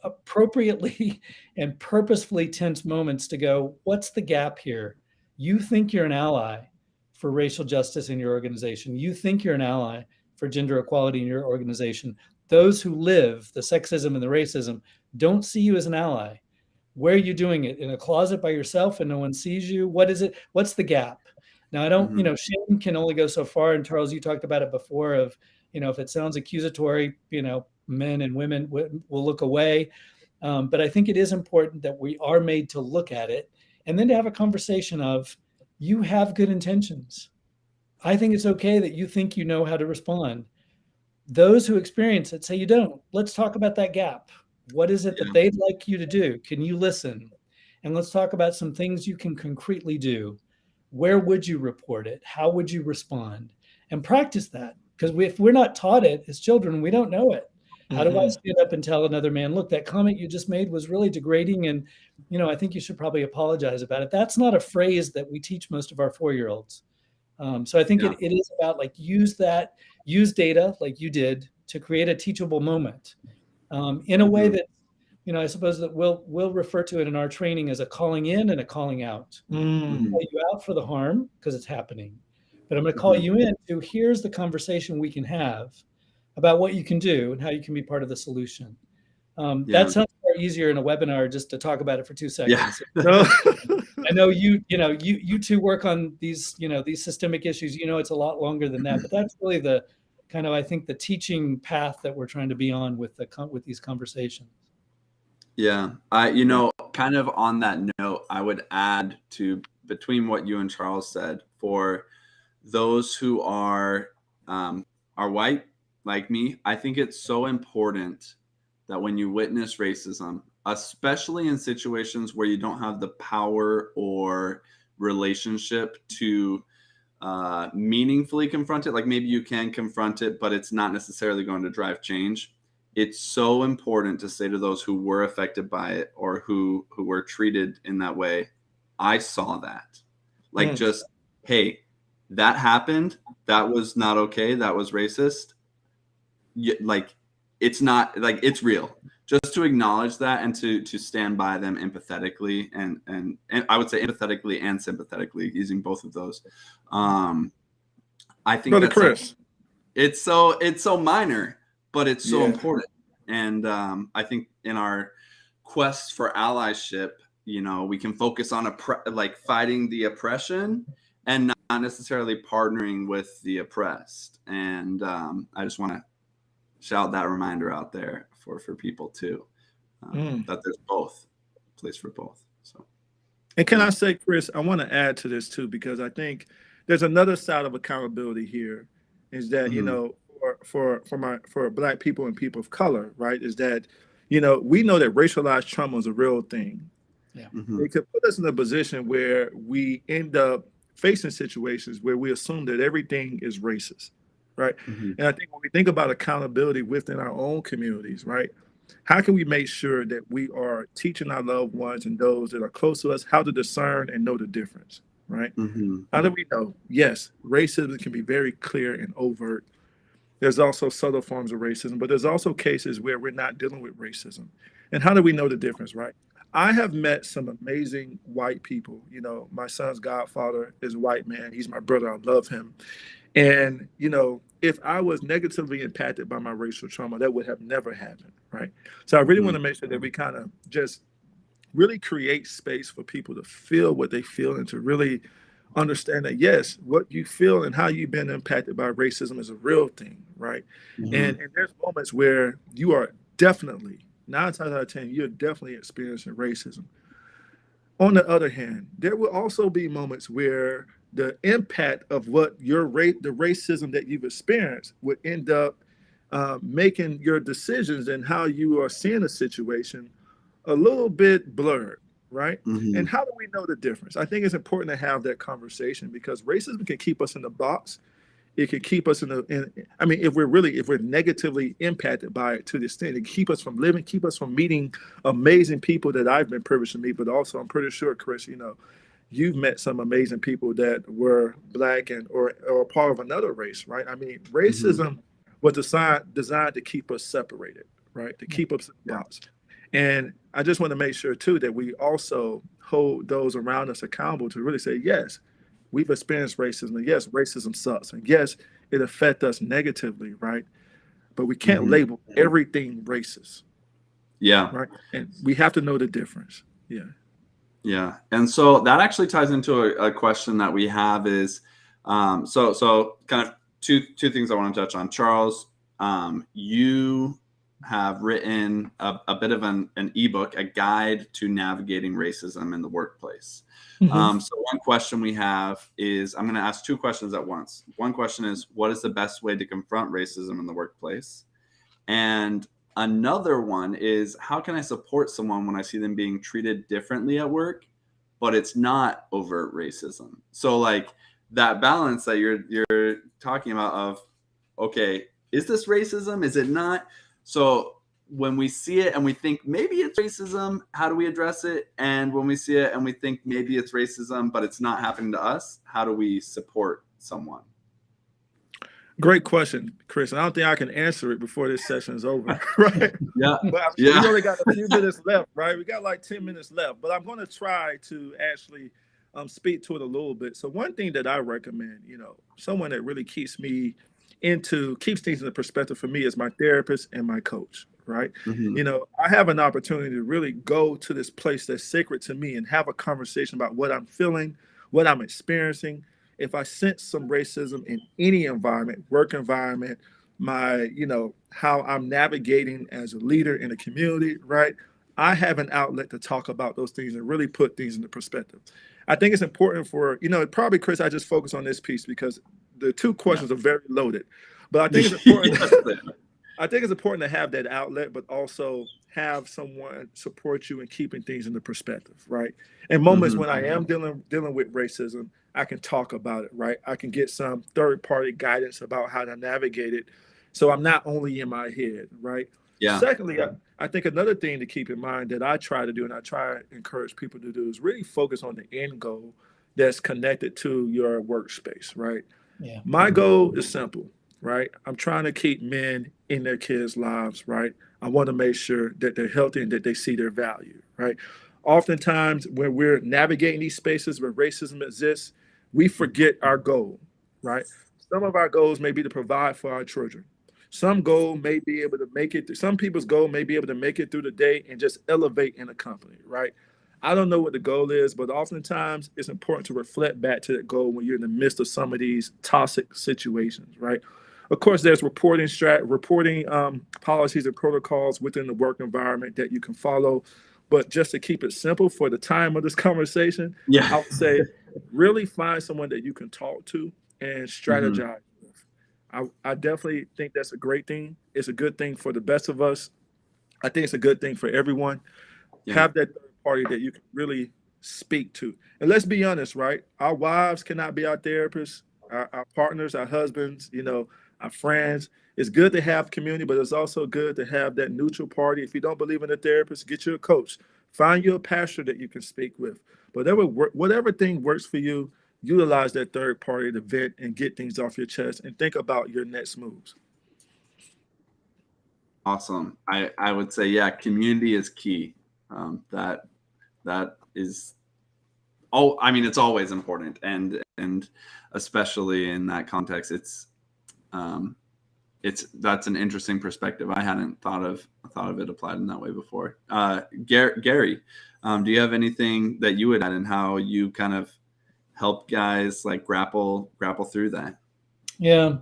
appropriately and purposefully tense moments to go, what's the gap here? You think you're an ally for racial justice in your organization. You think you're an ally for gender equality in your organization. Those who live the sexism and the racism don't see you as an ally. Where are you doing it? In a closet by yourself and no one sees you? What is it? What's the gap? Now, I don't, shame can only go so far. And Charles, you talked about it before of, if it sounds accusatory, men and women will look away. But I think it is important that we are made to look at it and then to have a conversation of, you have good intentions. I think it's okay that you think you know how to respond. Those who experience it say you don't. Let's talk about that gap. What is it that they'd like you to do? Can you listen? And let's talk about some things you can concretely do. Where would you report it? How would you respond? And practice that. Because if we're not taught it as children, we don't know it. How do I stand up and tell another man, look, that comment you just made was really degrading. And, I think you should probably apologize about it. That's not a phrase that we teach most of our 4-year-olds. So I think it is about use data like you did to create a teachable moment in a way that, I suppose that we'll refer to it in our training as a calling in and a calling out. Call you out for the harm because it's happening. But I'm going to call you in to here's the conversation we can have about what you can do and how you can be part of the solution. That sounds far easier in a webinar just to talk about it for 2 seconds. I know you two work on these systemic issues. It's a lot longer than that, but that's really the kind of, I think, the teaching path that we're trying to be on with these conversations. Yeah, kind of on that note, I would add to between what you and Charles said, for those who are white like me, I think it's so important that when you witness racism, especially in situations where you don't have the power or relationship to meaningfully confront it, like maybe you can confront it, but it's not necessarily going to drive change. It's so important to say to those who were affected by it or who were treated in that way, I saw that. Just, hey, that happened. That was not okay. That was racist. It's not, it's real. Just to acknowledge that and to stand by them empathetically and I would say empathetically and sympathetically, using both of those. I think Brother Chris, it's so minor, but it's so important. And I think in our quest for allyship, we can focus on fighting the oppression and not necessarily partnering with the oppressed. And I just want to shout that reminder out there for people too, that there's both, place for both. So, and can I say, Chris, I want to add to this too, because I think there's another side of accountability here, is that for Black people and people of color, right, is that we know that racialized trauma is a real thing. Yeah, it could put us in a position where we end up facing situations where we assume that everything is racist. Right. And I think when we think about accountability within our own communities, right, how can we make sure that we are teaching our loved ones and those that are close to us how to discern and know the difference? Right. How do we know? Yes, racism can be very clear and overt. There's also subtle forms of racism, but there's also cases where we're not dealing with racism. And how do we know the difference? Right. I have met some amazing white people. My son's godfather is a white man. He's my brother. I love him. And, if I was negatively impacted by my racial trauma, that would have never happened, right? So I really want to make sure that we kind of just really create space for people to feel what they feel and to really understand that, yes, what you feel and how you've been impacted by racism is a real thing, right? And there's moments where you are definitely, 9 times out of 10, you're definitely experiencing racism. On the other hand, there will also be moments where the impact of what the racism that you've experienced would end up making your decisions and how you are seeing a situation a little bit blurred, right? And how do we know the difference? I think it's important to have that conversation because racism can keep us in the box. It could keep us I mean, if we're negatively impacted by it to the extent, it keep us from living, keep us from meeting amazing people that I've been privileged to meet. But also, I'm pretty sure, Chris, you've met some amazing people that were Black or part of another race, right? I mean, racism was designed to keep us separated, right? To keep us in the box. And I just want to make sure too that we also hold those around us accountable to really say, yes, we've experienced racism, and yes, racism sucks, and yes, it affects us negatively, right? But we can't label everything racist. Yeah. Right. And we have to know the difference. Yeah. Yeah. And so that actually ties into a question that we have is, so kind of two things I want to touch on. Charles, you have written a bit of an ebook, a guide to navigating racism in the workplace. So one question we have is, I'm going to ask two questions at once. One question is, what is the best way to confront racism in the workplace? And another one is, how can I support someone when I see them being treated differently at work, but it's not overt racism? So like that balance that you're talking about of, okay, is this racism? Is it not? So when we see it and we think maybe it's racism, how do we address it? And when we see it and we think maybe it's racism, but it's not happening to us, how do we support someone? Great question, Chris. And I don't think I can answer it before this session is over, right? Yeah. But we only got a few minutes left, right? We got like 10 minutes left, but I'm going to try to actually speak to it a little bit. So one thing that I recommend, someone that really keeps things in the perspective for me is my therapist and my coach, right? I have an opportunity to really go to this place that's sacred to me and have a conversation about what I'm feeling, what I'm experiencing. If I sense some racism in any environment, work environment, how I'm navigating as a leader in a community, right? I have an outlet to talk about those things and really put things into perspective. I think it's important for, probably, Chris, I just focus on this piece because the two questions are very loaded. But I think it's important. I think it's important to have that outlet, but also have someone support you in keeping things into perspective, right? In moments when I am dealing with racism, I can talk about it, right? I can get some third-party guidance about how to navigate it, so I'm not only in my head, right? Yeah. Secondly, I think another thing to keep in mind that I try to do, and I try to encourage people to do, is really focus on the end goal that's connected to your workspace, right? Yeah. My goal is simple, right? I'm trying to keep men in their kids' lives, right? I want to make sure that they're healthy and that they see their value, right? Oftentimes, when we're navigating these spaces where racism exists, we forget our goal, right? Some of our goals may be to provide for our children. Some goal may be able to make it. Some people's goal may be able to make it through the day and just elevate in a company, right? I don't know what the goal is, but oftentimes it's important to reflect back to that goal when you're in the midst of some of these toxic situations, right? Of course, there's reporting policies and protocols within the work environment that you can follow. But just to keep it simple for the time of this conversation, I would say really find someone that you can talk to and strategize with. I definitely think that's a great thing. It's a good thing for the best of us. I think it's a good thing for everyone. Have that third party that you can really speak to. And let's be honest, right? Our wives cannot be our therapists, our partners, our husbands, our friends. It's good to have community, but it's also good to have that neutral party. If you don't believe in a therapist, get you a coach. Find you a pastor that you can speak with. Whatever thing works for you, utilize that third party to vent and get things off your chest and think about your next moves. Awesome. I would say, community is key. That is, it's always important. And especially in that context, that's an interesting perspective. I hadn't thought of it applied in that way before. Gary, do you have anything that you would add in how you kind of help guys like grapple through that? Yeah,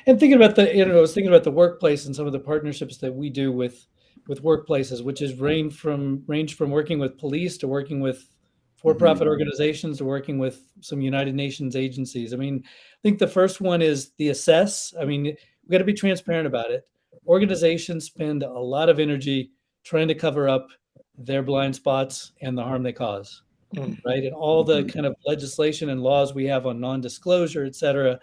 and thinking about I was thinking about the workplace and some of the partnerships that we do with workplaces, which is range from working with police to working with for-profit organizations to working with some United Nations agencies. I mean, I think the first one is the assess. I mean, we got to be transparent about it. Organizations spend a lot of energy trying to cover up their blind spots and the harm they cause, right? And all the kind of legislation and laws we have on non-disclosure, et cetera,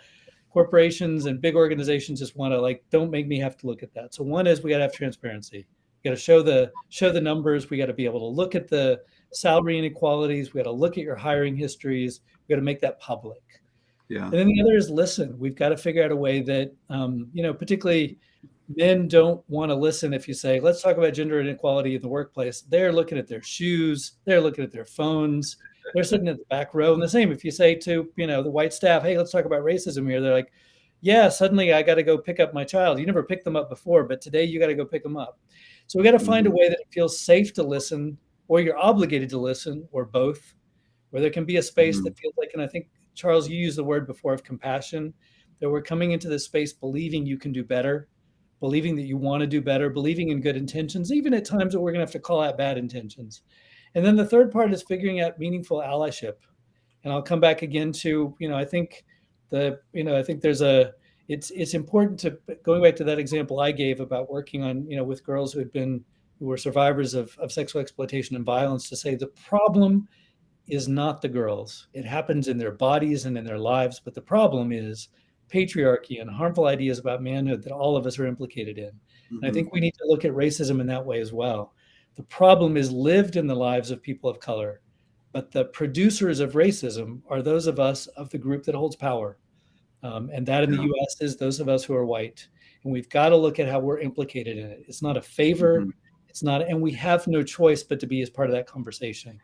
corporations and big organizations just want to like, don't make me have to look at that. So one is we got to have transparency. We got to show the numbers. We got to be able to look at the salary inequalities. We got to look at your hiring histories. We got to make that public. Yeah. And then the other is listen. We've got to figure out a way that, particularly men don't want to listen if you say, let's talk about gender inequality in the workplace. They're looking at their shoes. They're looking at their phones. They're sitting at the back row. And the same, if you say to, the white staff, hey, let's talk about racism here. They're like, yeah, suddenly I got to go pick up my child. You never picked them up before, but today you got to go pick them up. So we got to find a way that it feels safe to listen, or you're obligated to listen, or both, where there can be a space that feels like, and I think, Charles, you used the word before of compassion, that we're coming into this space believing you can do better, believing that you want to do better, believing in good intentions, even at times that we're going to have to call out bad intentions. And then the third part is figuring out meaningful allyship. And I'll come back again to, I think it's important to, going back to that example I gave about working on, with girls who were survivors of sexual exploitation and violence, to say the problem is not the girls. It happens in their bodies and in their lives, but the problem is patriarchy and harmful ideas about manhood that all of us are implicated in. And I think we need to look at racism in that way as well. The problem is lived in the lives of people of color, but the producers of racism are those of us of the group that holds power. And that in the US is those of us who are white. And we've got to look at how we're implicated in it. It's not a favor. It's not, and we have no choice but to be as part of that conversation.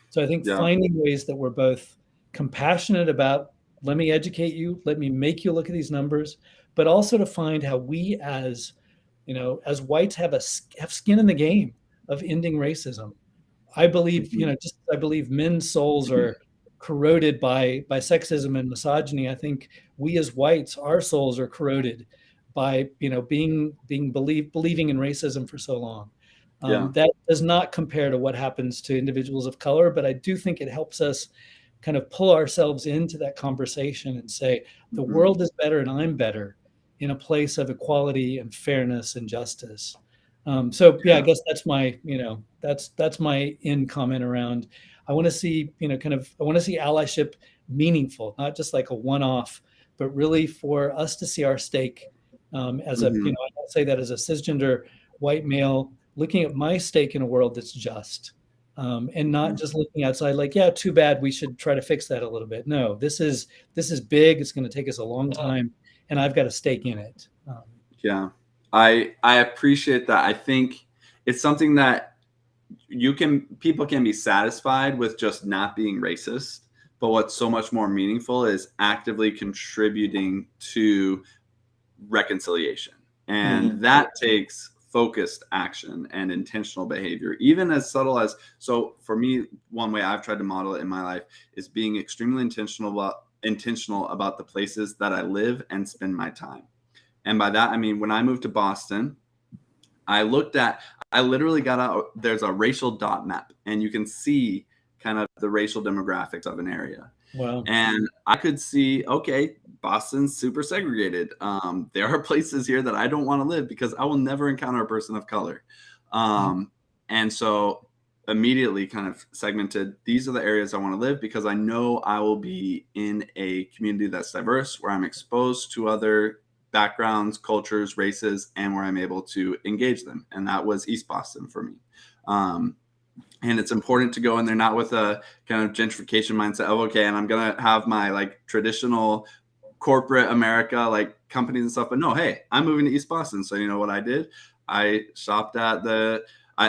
So I think finding ways that we're both compassionate about, let me educate you, let me make you look at these numbers, but also to find how we as whites have skin in the game of ending racism. I believe, I believe men's souls are corroded by sexism and misogyny. I think we as whites, our souls are corroded by, believing in racism for so long. That does not compare to what happens to individuals of color, but I do think it helps us kind of pull ourselves into that conversation and say, the world is better and I'm better in a place of equality and fairness and justice. I guess that's my, that's my end comment around. I want to see, I want to see allyship meaningful, not just like a one-off, but really for us to see our stake as I don't say that as a cisgender white male, looking at my stake in a world that's just, and not just looking outside like, yeah, too bad, we should try to fix that a little bit. No, this is big. It's going to take us a long time, and I've got a stake in it. I appreciate that. I think it's something that people can be satisfied with just not being racist, but what's so much more meaningful is actively contributing to reconciliation. And that takes focused action and intentional behavior, even as subtle as, so for me, one way I've tried to model it in my life is being extremely intentional about the places that I live and spend my time. And by that, I mean, when I moved to Boston, I literally got out, there's a racial dot map, and you can see kind of the racial demographics of an area. Wow. And I could see, okay, Boston's super segregated. There are places here that I don't want to live because I will never encounter a person of color. And so immediately kind of segmented, these are the areas I want to live because I know I will be in a community that's diverse, where I'm exposed to other backgrounds, cultures, races, and where I'm able to engage them. And that was East Boston for me. And it's important to go in there not with a kind of gentrification mindset of, okay, and I'm going to have my like traditional corporate America, like companies and stuff. But no, hey, I'm moving to East Boston. So you know what I did? I shopped at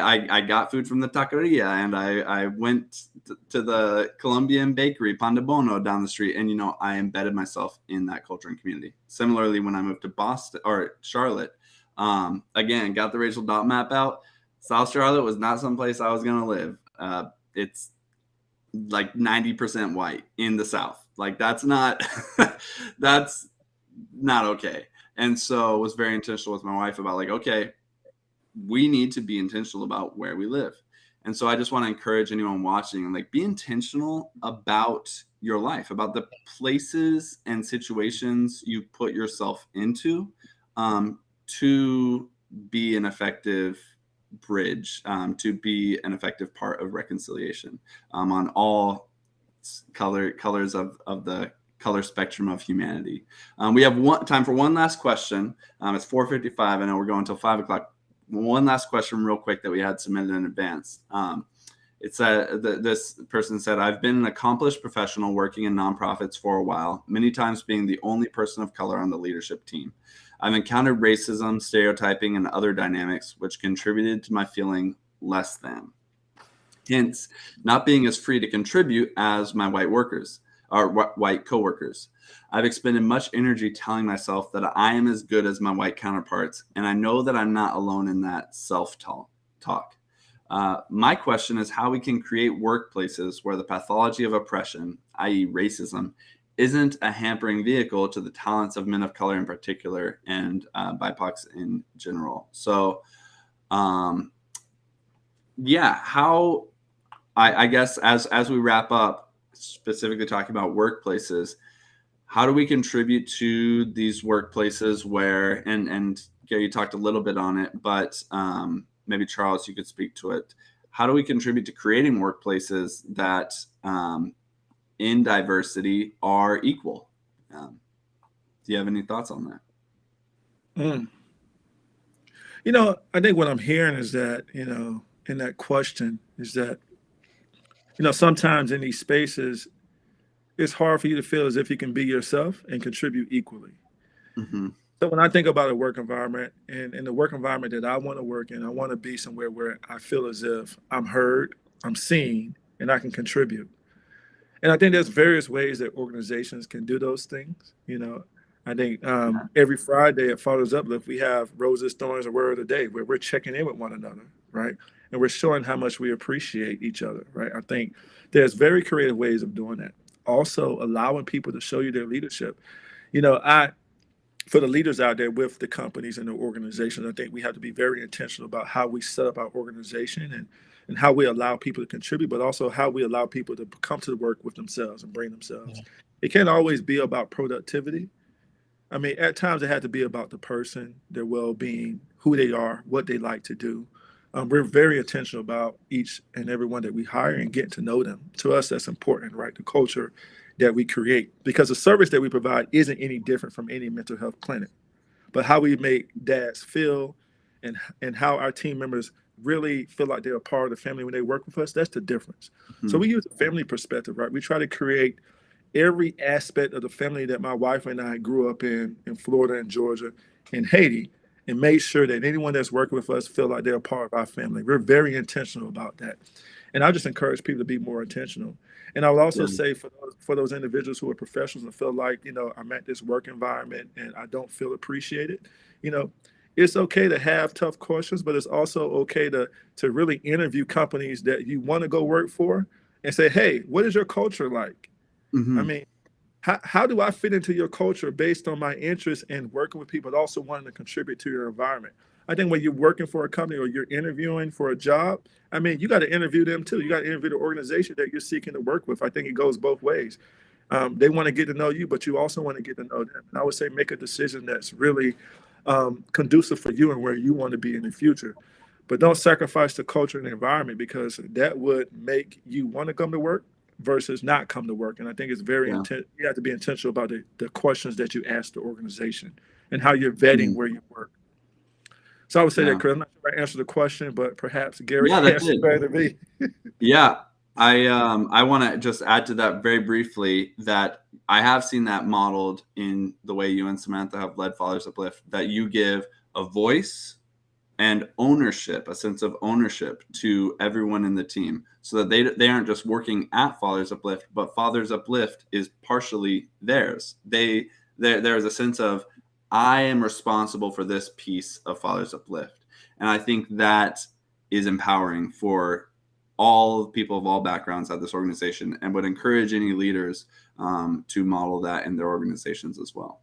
I got food from the taqueria, and I went to the Colombian bakery, Pan de Bono, down the street, and I embedded myself in that culture and community. Similarly, when I moved to Boston or Charlotte, again, got the racial dot map out. South Charlotte was not someplace I was gonna live. It's like 90% white in the South. Like that's not that's not okay. And so was very intentional with my wife about like, okay, we need to be intentional about where we live. And so I just want to encourage anyone watching, like, be intentional about your life, about the places and situations you put yourself into, to be an effective bridge, to be an effective part of reconciliation, on all colors of the color spectrum of humanity. We have time for one last question. It's 4:55. I know we're going until 5 o'clock. One last question real quick that we had submitted in advance. This person said, I've been an accomplished professional working in nonprofits for a while, many times being the only person of color on the leadership team. I've encountered racism, stereotyping, and other dynamics which contributed to my feeling less than. Hence, not being as free to contribute as my white coworkers. I've expended much energy telling myself that I am as good as my white counterparts, and I know that I'm not alone in that self-talk. My question is how we can create workplaces where the pathology of oppression, i.e. racism, isn't a hampering vehicle to the talents of men of color in particular and BIPOCs in general. So, how, I guess as we wrap up, specifically talking about workplaces, how do we contribute to these workplaces where, and Gary, you talked a little bit on it, but maybe Charles, you could speak to it. How do we contribute to creating workplaces that in diversity are equal? Do you have any thoughts on that? I think what I'm hearing is that, in that question is that, sometimes in these spaces, it's hard for you to feel as if you can be yourself and contribute equally. Mm-hmm. So when I think about a work environment and the work environment that I want to work in, I want to be somewhere where I feel as if I'm heard, I'm seen, and I can contribute. And I think there's various ways that organizations can do those things. I think every Friday at Fathers Uplift, we have Roses, Thorns, and Word of the Day, where we're checking in with one another, right? And we're showing how much we appreciate each other, right? I think there's very creative ways of doing that. Also allowing people to show you their leadership. For the leaders out there with the companies and the organizations, I think we have to be very intentional about how we set up our organization and how we allow people to contribute, but also how we allow people to come to work with themselves and bring themselves. Yeah. It can't always be about productivity. I mean, at times it had to be about the person, their well-being, who they are, what they like to do. We're very intentional about each and every one that we hire and getting to know them. To us, that's important, right? The culture that we create, because the service that we provide isn't any different from any mental health clinic, but how we make dads feel and how our team members really feel like they're a part of the family when they work with us, that's the difference. Mm-hmm. So we use a family perspective, right? We try to create every aspect of the family that my wife and I grew up in Florida and Georgia and Haiti, and made sure that anyone that's working with us feel like they're a part of our family. We're very intentional about that. And I just encourage people to be more intentional. And I would also say for those individuals who are professionals and feel like, I'm at this work environment and I don't feel appreciated, it's okay to have tough questions, but it's also okay to really interview companies that you want to go work for and say, hey, what is your culture like? Mm-hmm. I mean, how do I fit into your culture based on my interest in working with people, but also wanting to contribute to your environment? I think when you're working for a company or you're interviewing for a job, I mean, you got to interview them too. You got to interview the organization that you're seeking to work with. I think it goes both ways. They want to get to know you, but you also want to get to know them. And I would say make a decision that's really conducive for you and where you want to be in the future. But don't sacrifice the culture and the environment, because that would make you want to come to work versus not come to work. And I think it's very you have to be intentional about the questions that you ask the organization and how you're vetting where you work. So I would say that, Chris, I'm not sure I answered the question, but perhaps Gary answered better than me. Yeah. I want to just add to that very briefly that I have seen that modeled in the way you and Samantha have led Fathers Uplift, that you give a voice and ownership, a sense of ownership to everyone in the team, so that they aren't just working at Fathers Uplift, but Fathers Uplift is partially theirs. There's a sense of, I am responsible for this piece of Fathers Uplift. And I think that is empowering for all people of all backgrounds at this organization, and would encourage any leaders to model that in their organizations as well.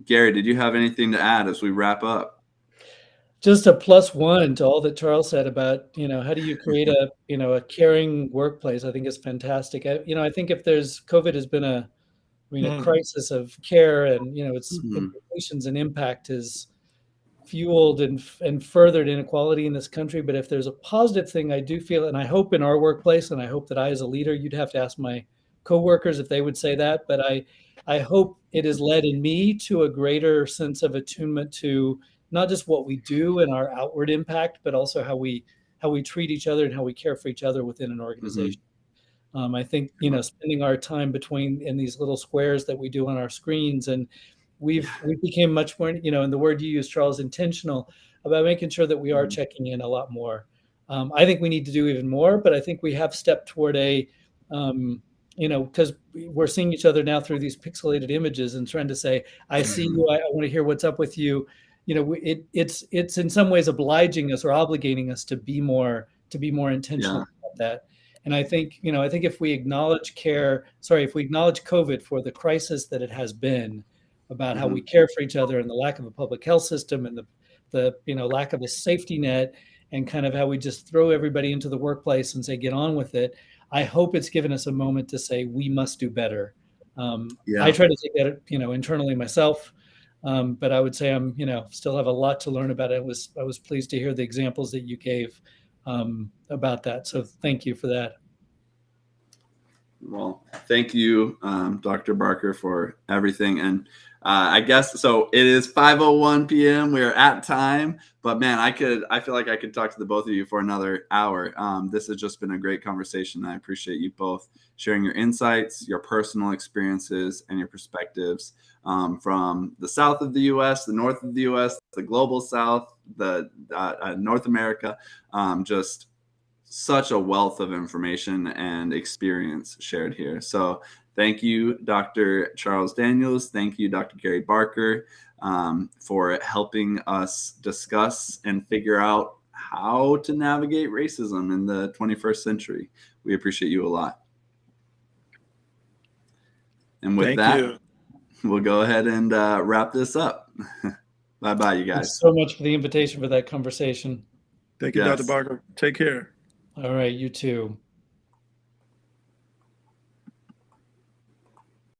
Gary, did you have anything to add as we wrap up? Just a +1 to all that Charles said about, how do you create a caring workplace? I think is fantastic. I think if COVID has been a crisis of care, and, its implications and impact is fueled and furthered inequality in this country. But if there's a positive thing, I do feel, and I hope in our workplace, and I hope that I, as a leader, you'd have to ask my coworkers if they would say that, but I hope it has led in me to a greater sense of attunement to not just what we do and our outward impact, but also how we treat each other and how we care for each other within an organization. I think, spending our time in these little squares that we do on our screens, and we became much more, and the word you use, Charles, intentional about making sure that we are checking in a lot more. I think we need to do even more, but I think we have stepped toward because we're seeing each other now through these pixelated images and trying to say, I see you, I want to hear what's up with you. It's in some ways obliging us or obligating us to be more intentional about that. And I think, if we acknowledge if we acknowledge COVID for the crisis that it has been, about how we care for each other and the lack of a public health system and the lack of a safety net, and kind of how we just throw everybody into the workplace and say, get on with it. I hope it's given us a moment to say, we must do better. I try to take that, internally myself. But I would say I'm, still have a lot to learn about it. I was pleased to hear the examples that you gave about that. So thank you for that. Well, thank you, Dr. Barker, for everything. And I guess, so it is 5:01 p.m. We're at time, but man, I feel like I could talk to the both of you for another hour. This has just been a great conversation. I appreciate you both sharing your insights, your personal experiences, and your perspectives from the south of the U.S., the north of the U.S., the global south, the North America. Just such a wealth of information and experience shared here. So thank you, Dr. Charles Daniels. Thank you, Dr. Gary Barker, for helping us discuss and figure out how to navigate racism in the 21st century. We appreciate you a lot. And with that, we'll go ahead and wrap this up. Bye-bye, you guys. Thanks so much for the invitation for that conversation. Thank you, Dr. Barker. Take care. All right, you too.